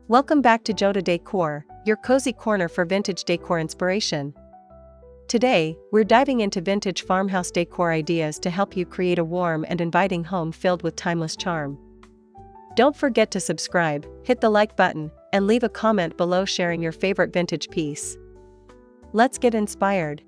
Welcome back to Joda Decor, your cozy corner for vintage decor inspiration. Today, we're diving into vintage farmhouse decor ideas to help you create a warm and inviting home filled with timeless charm. Don't forget to subscribe, hit the like button, and leave a comment below sharing your favorite vintage piece. Let's get inspired.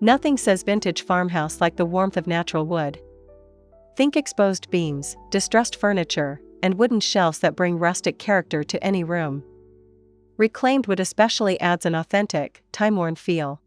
Nothing says vintage farmhouse like the warmth of natural wood. Think exposed beams, distressed furniture, and wooden shelves that bring rustic character to any room. Reclaimed wood especially adds an authentic, time-worn feel.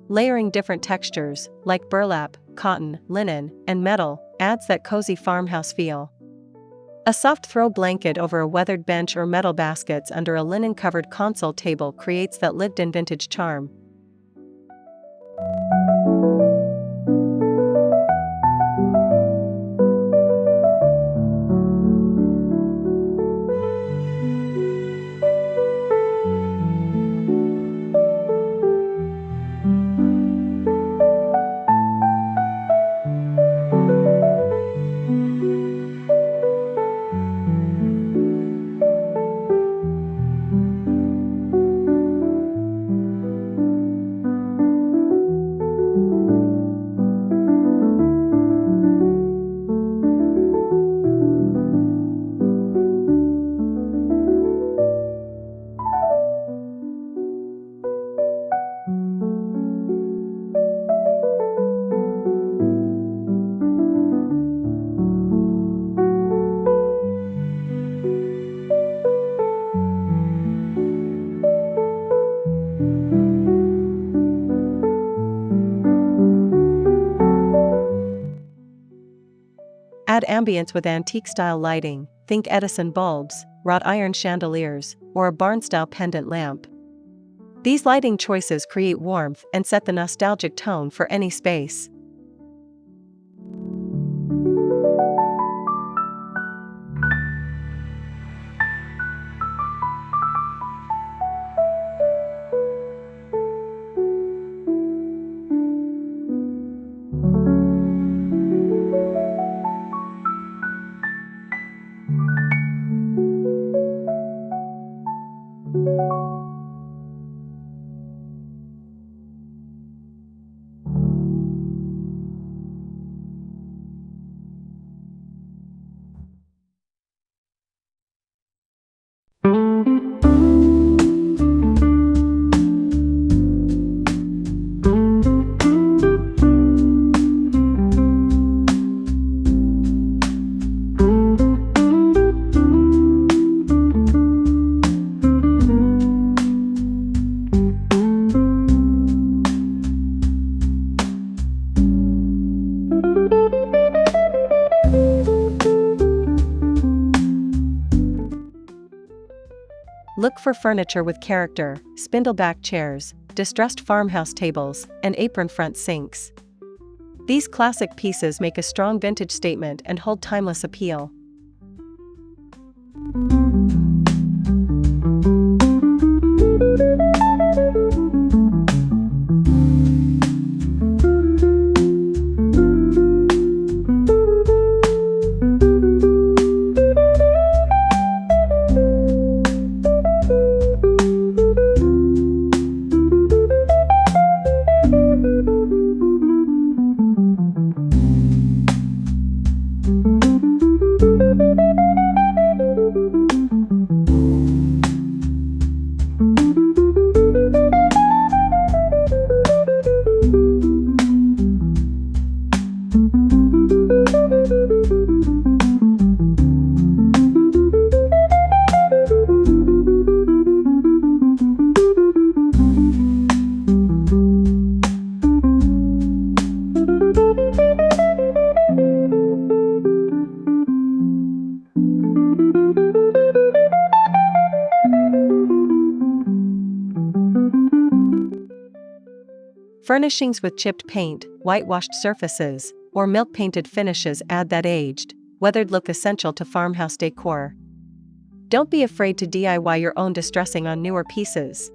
Layering different textures, like burlap, cotton, linen, and metal, adds that cozy farmhouse feel. A soft throw blanket over a weathered bench or metal baskets under a linen-covered console table creates that lived-in vintage charm. Add ambience with antique-style lighting, think Edison bulbs, wrought iron chandeliers, or a barn-style pendant lamp. These lighting choices create warmth and set the nostalgic tone for any space. Look for furniture with character, spindle-back chairs, distressed farmhouse tables, and apron-front sinks. These classic pieces make a strong vintage statement and hold timeless appeal. Furnishings with chipped paint, whitewashed surfaces, or milk-painted finishes add that aged, weathered look essential to farmhouse decor. Don't be afraid to DIY your own distressing on newer pieces.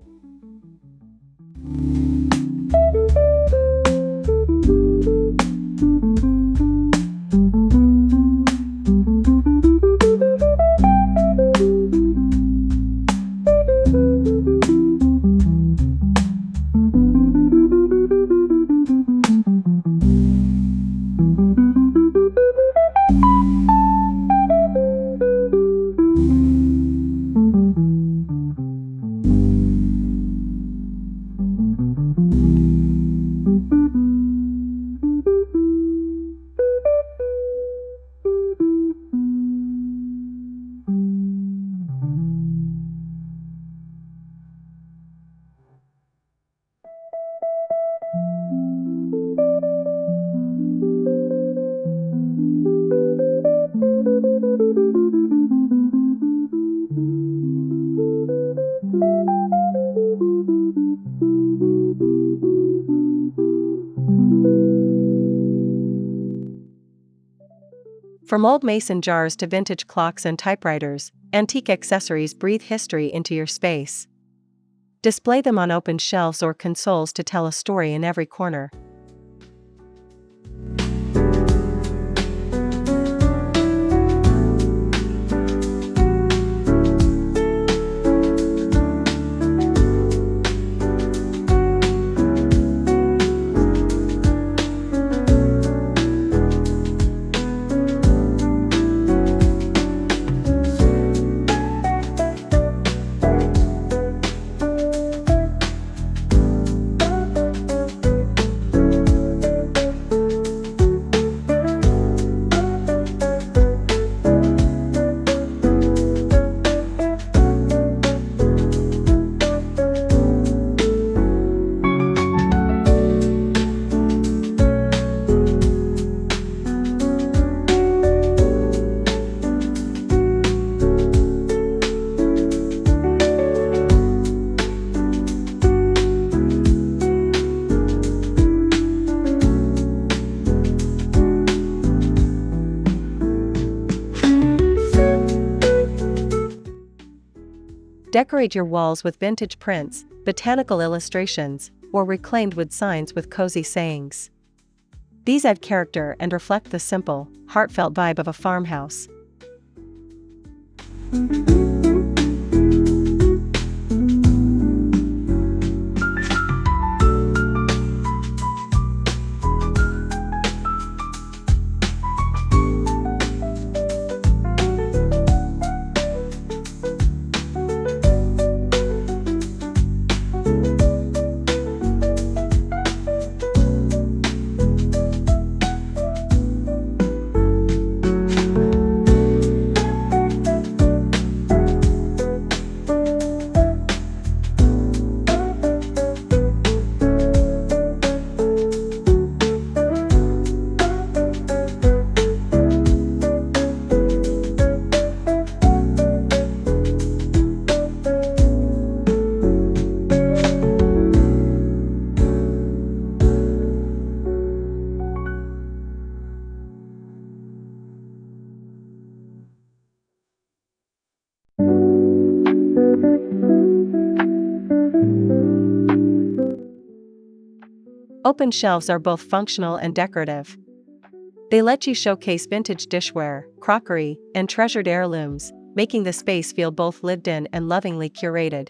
From old mason jars to vintage clocks and typewriters, antique accessories breathe history into your space. Display them on open shelves or consoles to tell a story in every corner. Decorate your walls with vintage prints, botanical illustrations, or reclaimed wood signs with cozy sayings. These add character and reflect the simple, heartfelt vibe of a farmhouse. Open shelves are both functional and decorative. They let you showcase vintage dishware, crockery, and treasured heirlooms, making the space feel both lived in and lovingly curated.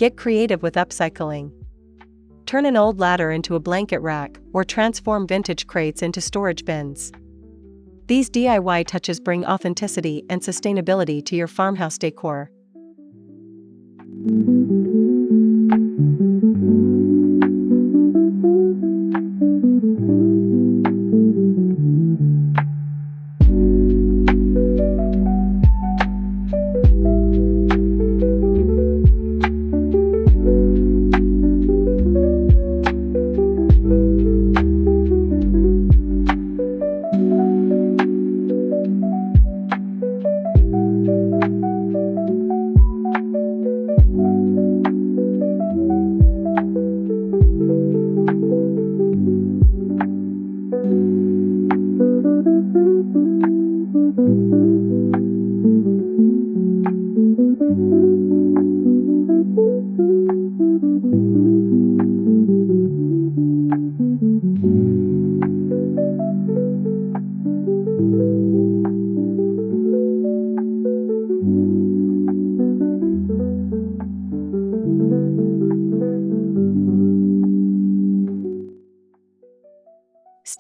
Get creative with upcycling. Turn an old ladder into a blanket rack, or transform vintage crates into storage bins. These DIY touches bring authenticity and sustainability to your farmhouse decor.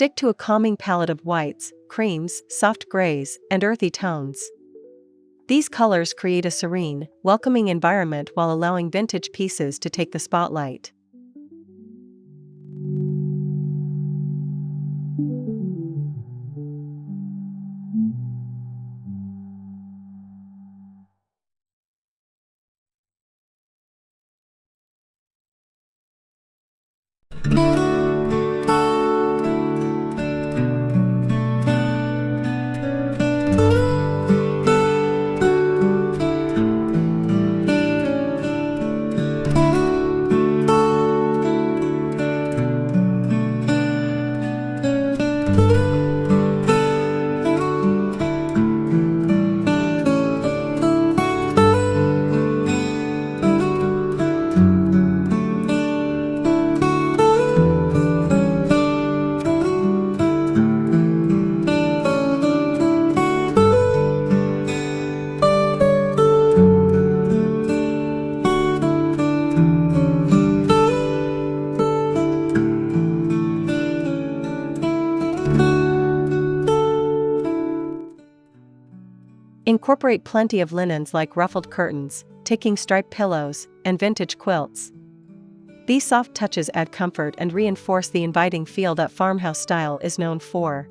Stick to a calming palette of whites, creams, soft grays, and earthy tones. These colors create a serene, welcoming environment while allowing vintage pieces to take the spotlight. Incorporate plenty of linens like ruffled curtains, ticking striped pillows, and vintage quilts. These soft touches add comfort and reinforce the inviting feel that farmhouse style is known for.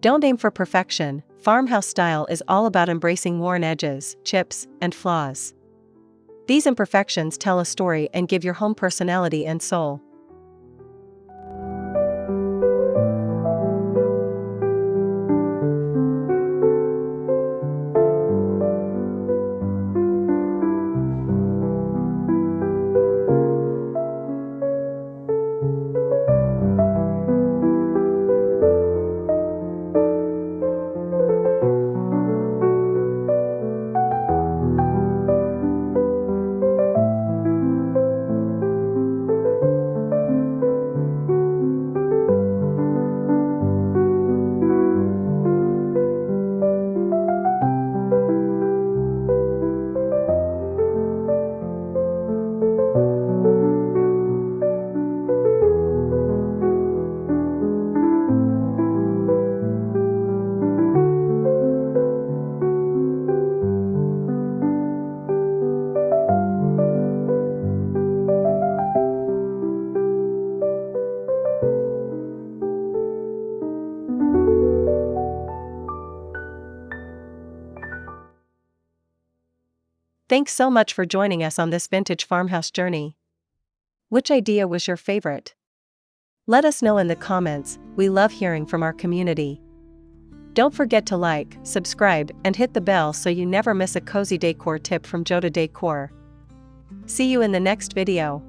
Don't aim for perfection. Farmhouse style is all about embracing worn edges, chips, and flaws. These imperfections tell a story and give your home personality and soul. Thanks so much for joining us on this vintage farmhouse journey. Which idea was your favorite? Let us know in the comments. We love hearing from our community. Don't forget to like, subscribe, and hit the bell so you never miss a cozy decor tip from Joda Decor. See you in the next video.